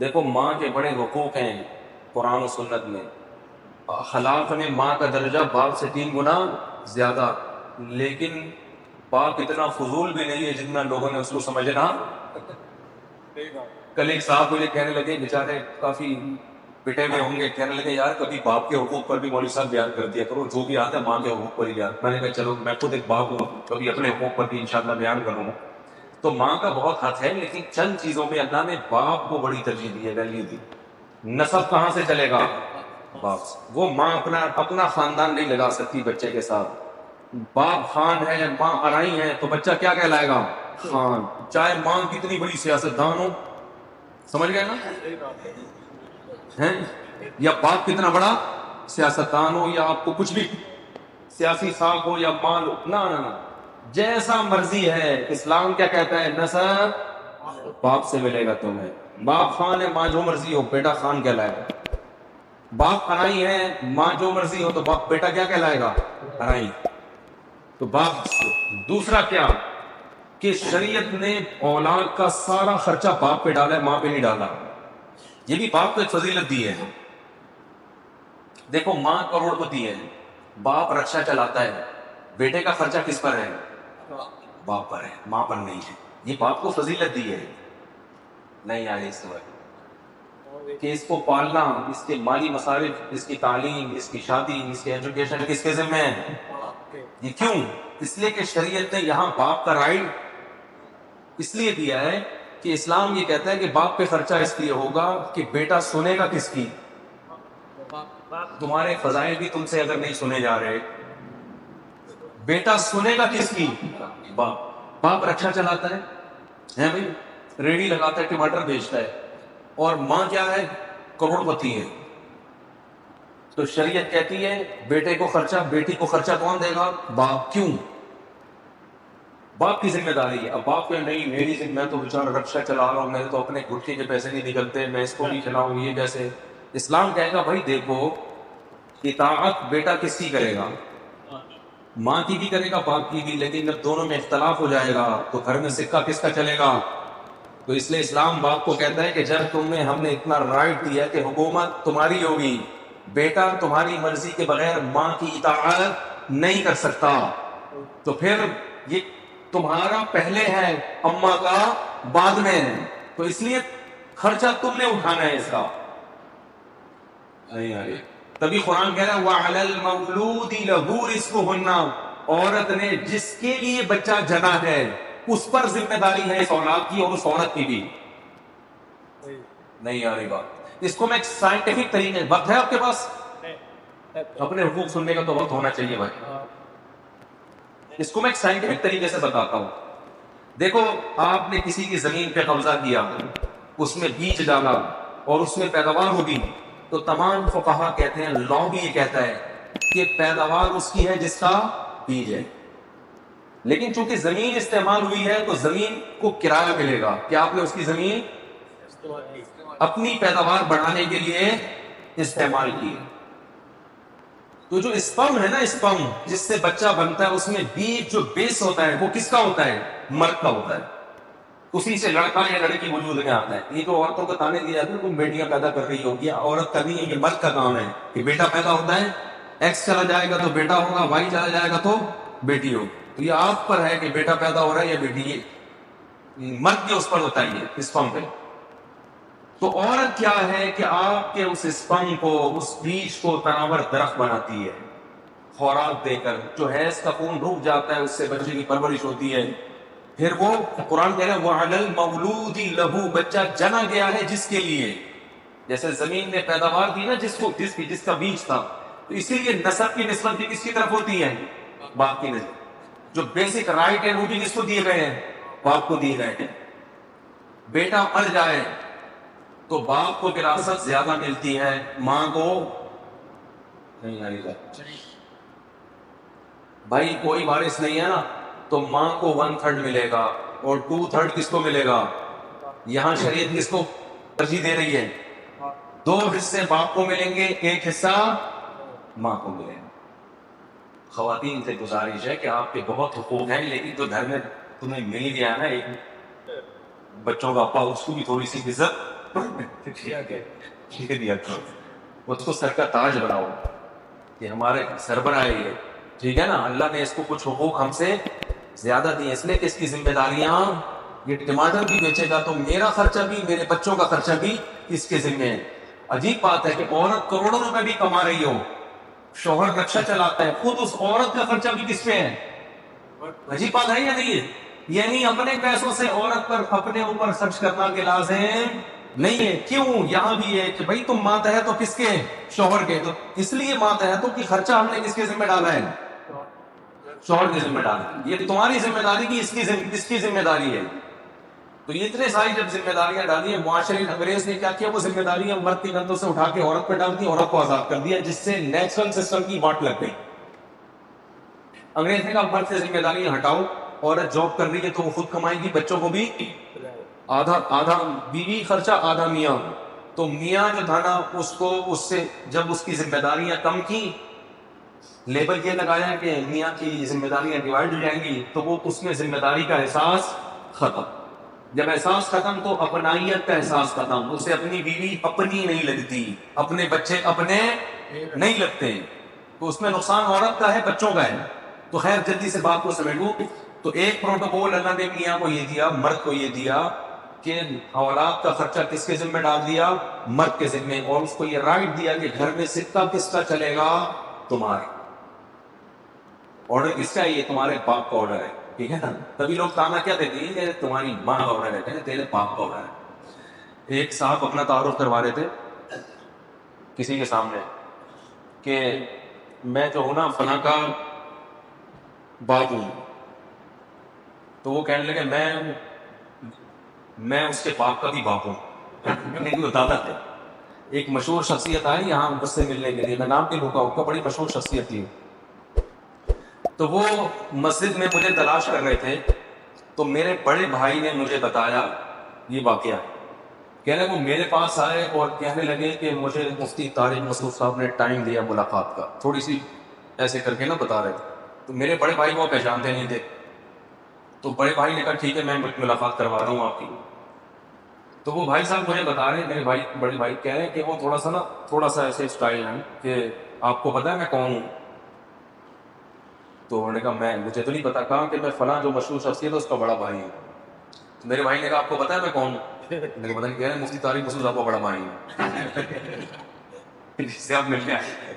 دیکھو ماں کے بڑے حقوق ہیں قرآن و سنت میں. اخلاق میں ماں کا درجہ باپ سے 3 گنا زیادہ، لیکن باپ اتنا فضول بھی نہیں ہے جتنا لوگوں نے اس کو سمجھنا. کل ایک صاحب مجھے کہنے لگے، بیچارے کافی پٹے ہوئے ہوں گے، کہنے لگے یار کبھی باپ کے حقوق پر بھی مولوی صاحب بیان کر دیا کرو، جو بھی آتا ہے ماں کے حقوق پر ہی بیان. میں نے کہا چلو میں خود ایک باپ ہوں، کبھی اپنے حقوق پر بھی انشاءاللہ بیان کروں. تو ماں کا بہت حق ہے، لیکن چند چیزوں میں اللہ نے باپ کو بڑی ترجیح دی ہے، ویلیو دی. نسب کہاں سے چلے گا؟ باپ سے. وہ ماں اپنا خاندان نہیں لگا سکتی بچے کے ساتھ. باپ خان ہے، ماں ارائی ہے، تو بچہ کیا کہلائے گا؟ خان. چاہے ماں کتنی بڑی سیاستدان ہو، سمجھ گئے نا؟ ہیں یا باپ کتنا بڑا سیاستدان ہو، یا آپ کو کچھ بھی سیاسی ساکھ ہو یا مال ہو، نہ جیسا مرضی ہے. اسلام کیا کہتا ہے؟ نسب باپ سے ملے گا تمہیں. باپ خان ہے، ماں جو مرضی ہو، بیٹا خان کہلائے گا. باپ ارائی ہے، ماں جو مرضی ہو، تو باپ بیٹا کیا کہلائے گا؟ ارائی. تو باپ سے. دوسرا کیا کہ شریعت نے اولاد کا سارا خرچہ باپ پہ ڈالا ہے، ماں پہ نہیں ڈالا. یہ بھی باپ کو ایک فضیلت دی ہے. دیکھو ماں کروڑپتی ہے، باپ رکشا چلاتا ہے، بیٹے کا خرچہ کس پر ہے؟ باپ پر ہے، ماں پر نہیں ہے. یہ باپ کو فضیلت دی ہے. نہیں آئی اس وقت کہ اس کو پالنا، اس کے مالی مصارف، اس کی تعلیم، اس کی شادی، اس کی ایجوکیشن کس کے ذمہ ہے؟ یہ کیوں؟ اس لیے کہ شریعت نے یہاں باپ کا رائٹ اس لیے دیا ہے کہ اسلام یہ کہتا ہے کہ باپ پہ خرچہ اس لیے ہوگا کہ بیٹا سنے گا کس کی؟ تمہارے فضائل بھی تم سے اگر نہیں سنے جا رہے، بیٹا سنے گا کس کی؟ باپ. باپ رکشا چلاتا ہے بھائی، ریڑھی لگاتا ہے، ٹماٹر بیچتا ہے، اور ماں کیا ہے؟ کروڑپتی ہے. تو شریعت کہتی ہے بیٹے کو خرچہ، بیٹی کو خرچہ کون دے گا؟ باپ. کیوں؟ باپ کی ذمہ داری ہے. اب باپ کو نہیں، میری ذمہ، میں تو بیچارہ رکشا چلا رہا ہوں، میرے تو اپنے گٹھے کے پیسے نہیں نکلتے، میں اس کو نہیں چلاؤں، یہ کیسے؟ اسلام کہے گا بھائی دیکھو اطاعت بیٹا کس کی کرے گا؟ ماں کی بھی کرے گا، باپ کی بھی. لیکن جب دونوں میں اختلاف ہو جائے گا تو گھر میں سکہ کس کا چلے گا؟ تو اس لیے اسلام باپ کو کہتا ہے کہ جب ہم نے اتنا رائٹ دیا کہ حکومت تمہاری ہوگی، بیٹا تمہاری مرضی کے بغیر ماں کی اطاعت نہیں کر سکتا، تو پھر یہ تمہارا پہلے ہے، اماں کا بعد میں ہے. تو اس لیے خرچہ تم نے اٹھانا ہے اس کا. تبھی قرآن کہہ رہا ہے وَعَلَى الْمَوْلُودِ لَهُ رِزْقُهُنَّ، عورت نے جس کے لیے بچہ جنا ہے اس پر ذمہ داری ہے اس اولاد کی اور اس عورت کی بھی. نہیں آ رہی بات. اس کو میں ایک سائنٹیفک طریقے، وقت ہے آپ کے پاس؟ اپنے حقوق سننے کا تو وقت ہونا چاہیے بھائی. اس کو میں ایک سائنٹیفک طریقے سے بتاتا ہوں. دیکھو آپ نے کسی کی زمین پہ قبضہ کیا، اس میں بیج ڈالا اور اس میں پیداوار ہوگی، تو تمام فقہا کہتے ہیں، لا بھی یہ کہتا ہے کہ پیداوار اس کی ہے جس کا بیج ہے. لیکن چونکہ زمین استعمال ہوئی ہے تو زمین کو کرایہ ملے گا کہ آپ نے اس کی زمین اپنی پیداوار بڑھانے کے لیے استعمال کی. تو جو اسپرم ہے نا، اسپرم جس سے بچہ بنتا ہے، اس میں بیج جو بیس ہوتا ہے وہ کس کا ہوتا ہے؟ مرد کا ہوتا ہے. اسی سے لڑکا یا لڑکی وجود میں آتا ہے. یہ جو عورتوں کو تانے دیے جاتے ہیں تم بیٹیاں پیدا کر رہی ہوگی، عورت کا نہیں ہے، یہ مرد کا کام ہے کہ بیٹا پیدا ہوتا ہے، ایکس چلا جائے گا تو بیٹا ہوگا، وائی چلا جائے گا تو بیٹی ہوگی. تو یہ آپ پر ہے کہ بیٹا پیدا ہو رہا ہے یا بیٹی. یہ مرد کے اس پر ہوتا ہے، یہ اسپرم پہ. تو عورت کیا ہے کہ آپ کے اس اسپرم کو، اس بیج کو تناور درخت بناتی ہے خوراک دے کر. جو حیض کا خون رک جاتا ہے اس سے بچے کی پرورش ہوتی ہے. پھر وہ قرآن کہہ رہا ہے وَعَلَى الْمَوْلُودِ لَهُ، بچہ جنا گیا ہے جس کے لیے. جیسے زمین نے پیداوار دی نا جس کا بیج تھا، تو اسی لیے نسب کی نسبت بھی کس کی طرف ہوتی ہے؟ باپ کی نسبت. جو بیسک رائٹ ہے وہ بھی کس کو دیے گئے ہیں؟ باپ کو دیے گئے ہیں. بیٹا مر جائے تو باپ کو وراثت زیادہ ملتی ہے، ماں کو نہیں آئی. بھائی کوئی وارث نہیں ہے نا، تو ماں کو 1/3 ملے گا اور 2/3 کس کو ملے گا؟ یہاں شریعت کس کو ترجیح دے رہی ہے؟ 2 حصے باپ کو ملیں گے، 1 حصہ ماں کو ملے گا. خواتین سے گزارش ہے کہ آپ کے بہت حقوق ہیں، لیکن جو گھر میں تمہیں مل گیا نا ایک بچوں کا ابا، اس کو بھی تھوڑی سی عزت دیا کرو، اس کو سر کا تاج بناؤ کہ ہمارے سربراہ یہ، ٹھیک ہے نا. اللہ نے اس کو کچھ حقوق ہم سے زیادہ دیے، اس لیے کہ اس کی ذمہ داریاں، یہ ٹماٹر بھی بیچے گا تو میرا خرچہ بھی، میرے بچوں کا خرچہ بھی اس کے ذمہ ہے. عجیب بات ہے کہ عورت کروڑوں روپے بھی کما رہی ہو، شوہر رکشا چلاتا ہے، خود اس عورت کا خرچہ بھی کس پہ ہے؟ عجیب بات ہے یا نہیں ہے؟ یعنی اپنے پیسوں سے عورت پر اپنے اوپر خرچ کرنا کے لازم نہیں ہے. کیوں؟ یہاں بھی ہے کہ بھائی تم ماتحت ہو کس کے؟ شوہر کے. تو اس لیے ماتحتوں کی خرچہ ہم نے کس کے ذمہ ڈالا ہے؟ شوہر کے ذمہ ڈالا. یہ تمہاری ذمہ داری کی اس کی ذمہ داری ہے. تو یہ اتنے ساری جب ذمہ داریاں ڈالی ہیں، معاشرے انگریز نے کیا کیا؟ وہ ذمہ داریاں مرد کے کندھوں سے اٹھا کے عورت پہ ڈال دی، عورت کو آزاد کر دیا، جس سے نیچرل سسٹم کی واٹ لگ گئی. انگریز نے کہا مرد سے ذمہ داریاں ہٹاؤ، عورت جاب کر رہی ہے تو وہ خود کمائے گی، بچوں کو بھی آدھا بیوی خرچہ آدھا میاں. تو میاں جو تھا نا، اس سے جب اس کی ذمہ داریاں کم کی، لیبل یہ لگایا کہ میاں کی ذمہ داریاں ڈیوائڈ ہو جائیں گی، تو وہ اس میں ذمہ داری کا احساس ختم. جب احساس ختم تو اپنائیت کا احساس ختم. اسے اپنی بیوی اپنی نہیں لگتی، اپنے بچے اپنے نہیں لگتے. تو اس میں نقصان عورت کا ہے، بچوں کا ہے. تو خیر جلدی سے بات کو سمیٹوں. تو ایک پروٹوکول اللہ نے میاں کو یہ دیا، مرد کو یہ دیا کہ اولاد کا خرچہ کس کے ذمہ ڈال دیا؟ مرد کے ذمہ. اور اس کو یہ رائٹ دیا کہ گھر میں سکہ کس کا چلے گا؟ تمہارا. آرڈر کس کا ہے؟ یہ تمہارے باپ کا آرڈر ہے، ٹھیک ہے نا. تبھی لوگ تانا کیا دیتے ہیں کہ تمہاری ماں کا آرڈر ہے، تیرے باپ کا آرڈر ہے. ایک صاحب اپنا تعارف کروا رہے تھے کسی کے سامنے کہ میں جو ہوں نا فلاں کا باپ ہوں. تو وہ کہنے لگے میں اس کے باپ کا بھی باپ ہوں. نہیں بتاتا تھا. ایک مشہور شخصیت آئی یہاں مجھ سے ملنے کے لیے، میں نام نہیں لوں گا، ان کا بڑی مشہور شخصیت تھی. تو وہ مسجد میں مجھے تلاش کر رہے تھے. تو میرے بڑے بھائی نے مجھے بتایا یہ واقعہ. کہنے وہ میرے پاس آئے اور کہنے لگے کہ مجھے مفتی طارق مسعود صاحب نے ٹائم دیا ملاقات کا. تھوڑی سی ایسے کر کے نا بتا رہے تھے. تو میرے بڑے بھائی وہ پہچانتے نہیں تھے. تو بڑے بھائی نے کہا ٹھیک ہے میں ملاقات کروا رہا ہوں آپ کی. تو وہ بھائی صاحب مجھے بتا رہے ہیں، میرے بڑے بھائی کہہ رہے ہیں کہ وہ تھوڑا سا ایسے اسٹائل ہے کہ آپ کو پتا ہے میں کون ہوں؟ تو انہوں نے کہا مجھے تو نہیں پتا. کہا کہ میں فلاں جو مشہور شخصیت ہے اس کا بڑا بھائی ہوں. تو میرے بھائی نے کہا آپ کو پتا ہے میں کون ہوں؟ میں نے پتا نہیں. کہہ رہے ہیں مفتی طارق مسعود صاحب کا بڑا بھائی ہوں جس سے آپ مل کے آئے.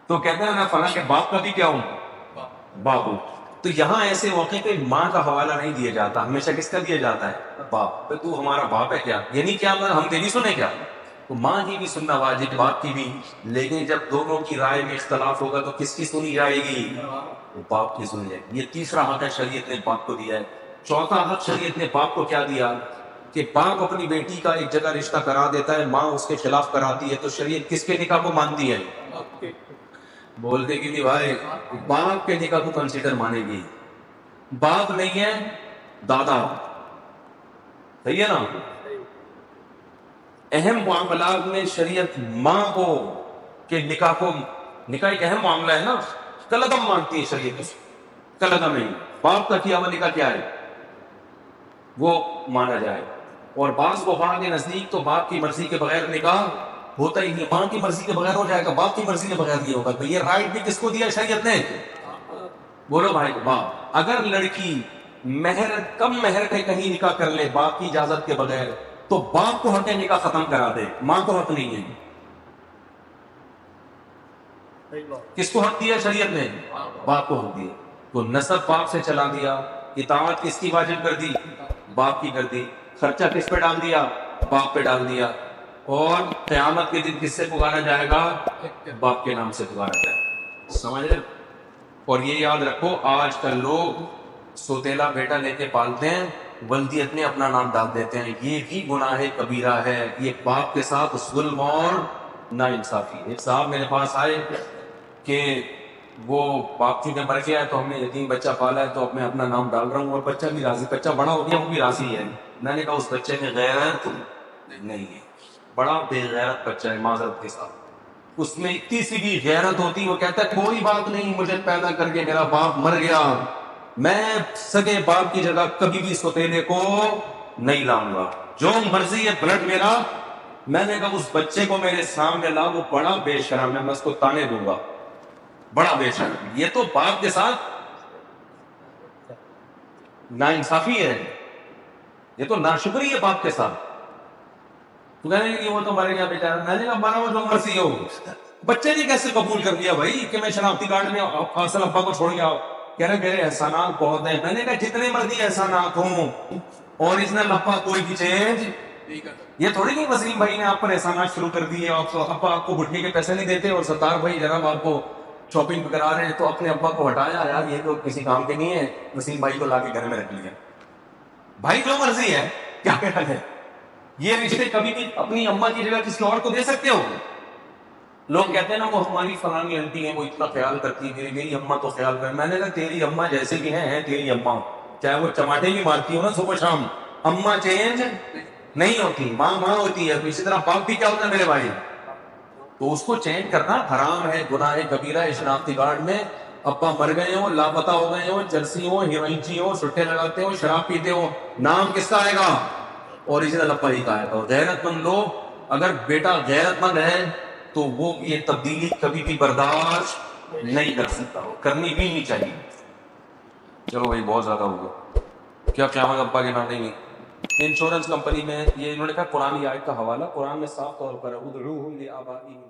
تو کہتے ہیں میں فلاں کے باپ کا بھی کیا ہوں؟ باپ ہوں. تو یہاں ایسے موقع پہ ماں کا حوالہ نہیں دیا جاتا، ہمیشہ کس کا دیا جاتا ہے؟ باپ. تو ہمارا باپ ہے کیا؟ یعنی کیا ہم تیری سنیں کیا؟ تو ماں کی بھی سننا واجب، باپ کی بھی. لیکن جب دونوں کی رائے میں اختلاف ہوگا تو کس کی سنی جائے گی؟ باپ کی سنی جائے گی. یہ تیسرا حق ہے شریعت نے باپ کو دیا ہے. چوتھا حق شریعت نے باپ کو کیا دیا کہ باپ اپنی بیٹی کا ایک جگہ رشتہ کرا دیتا ہے، ماں اس کے خلاف کراتی ہے، تو شریعت کس کے نکاح کو مانتی ہے؟ بولتے کہ نہیں بھائی، باپ کے نکاح کو کنسیڈر مانے گی. باپ نہیں ہے دادا. صحیح ہے نا؟ اہم معاملات میں شریعت ماں کو کہ نکاح ایک اہم معاملہ ہے نا، کلعدم مانتی ہے شریعت. کلعدم نہیں. باپ کا کیا ہوا نکاح کیا ہے وہ مانا جائے. اور بعض فقہاء کے نزدیک تو باپ کی مرضی کے بغیر نکاح ہوتا ہی نہیں. ماں کی مرضی کے بغیر ہو جائے گا، باپ کی مرضی کے بغیر نہیں ہوگا. تو یہ رائٹ بھی کس کو دیا شریعت نے؟ بولو بھائی باپ. اگر لڑکی کم مہر پہ کہیں نکاح کر لے باپ کی اجازت کے بغیر تو باپ کو حق نکاح ختم کرا دے، ماں کو حق نہیں ہے. کس کو حق دیا شریعت نے؟ باپ کو حق دیا. تو نسب باپ سے چلا دیا. اطاعت کس کی واجب کر دی؟ باپ کی کر دی. خرچہ کس پہ ڈال دیا؟ باپ پہ ڈال دیا. اور قیامت کے دن کس سے پکارا جائے گا؟ باپ کے نام سے پکارا جائے گا. سمجھ رہے؟ اور یہ یاد رکھو آج کل لوگ سوتیلا بیٹا لے کے پالتے ہیں، ولدیت میں اپنا نام ڈال دیتے ہیں. یہ بھی گناہ کبیرہ ہے. یہ باپ کے ساتھ ظلم اور ناانصافی. ایک صاحب میرے پاس آئے کہ وہ باپ چونکہ مر گیا ہے تو ہم نے یتیم بچہ پالا ہے تو میں اپنا نام ڈال رہا ہوں اور بچہ بھی راضی، بچہ بڑا ہو گیا وہ بھی راضی ہے. میں نے کہا اس بچے میں غیرت نہیں ہے، بڑا بے غیرت بچہ ہے معذرت کے ساتھ. اس میں اتنی سی بھی غیرت ہوتی وہ کہتا ہے کوئی بات نہیں، مجھے پیدا کر کے میرا باپ مر گیا، میں سگے باپ کی جگہ کبھی بھی سوتیلے کو نہیں لاؤں گا. جو مرضی ہے بلڈ میرا. میں نے کہا اس بچے کو میرے سامنے لا, وہ بڑا بے شرم ہے, میں اس کو تانے دوں گا, بڑا بے شرم. یہ تو باپ کے ساتھ ناانصافی ہے, یہ تو ناشکری ہے باپ کے ساتھ. تو کہنے لگے وہ تو مرے گیا بیچارہ. میں نے کہا مارا وہ جو مرضی ہو. بچے نے کیسے قبول کر دیا بھائی کہ میں شناختی کارڈ میں اصل ابا کو چھوڑ گیا. کہہ رہے میرے احسانات بہت ہیں. میں نے کہا جتنے مرضی احسانات ہوں اور اس نے ابا کوئی بھی چینج, یہ تھوڑی نہیں وسیم بھائی نے آپ پر احسانات شروع کر دیے, ابا آپ کو گھٹنے کے پیسے نہیں دیتے اور ستار بھائی جناب آپ کو شاپنگ کرا رہے ہیں, تو اپنے ابا کو ہٹایا, یار یہ تو کسی کام کے نہیں ہے, وسیم بھائی کو لا کے گھر میں رکھ لیا. بھائی جو مرضی ہے, کیا کہنا ہے. یہ رشتے کبھی بھی اپنی اماں کی جگہ کسی اور کو دے سکتے ہو. لوگ کہتے ہیں نا وہ ہماری فلانی آنٹی ہے, وہ اتنا خیال کرتی ہے, میری اماں تو خیال کر. میں نے کہا تیری اماں جیسے بھی ہیں تیری اماں, چاہے وہ چماٹے بھی مارتی ہو نا صبح شام, اماں چینج نہیں ہوتی, ماں ماں ہوتی ہے. تو اسی طرح باپ بھی کیا ہوتا ہے میرے بھائی, تو اس کو چینج کرنا حرام ہے, گناہ کبیرہ ہے. شناختی کارڈ میں ابا مر گئے ہوں, لاپتہ ہو گئے ہوں, جرسی ہو, ہیروئنچی ہو, سٹے لگاتے ہو, شراب پیتے ہو, نام کس کا آئے گا؟ اوریجنل ابا ہی کا آئے گا. غیرت مند لوگ, اگر بیٹا غیرت مند ہے تو وہ یہ تبدیلی کبھی بھی برداشت نہیں کر سکتا, کرنی بھی نہیں چاہیے. چلو بھائی بہت زیادہ ہو گیا. کیا قیامت ابا کے نام نہیں. انشورنس کمپنی میں یہ انہوں نے کہا قرآن آیت کا حوالہ, قرآن میں صاف طور پر ادعوہم لآبائہم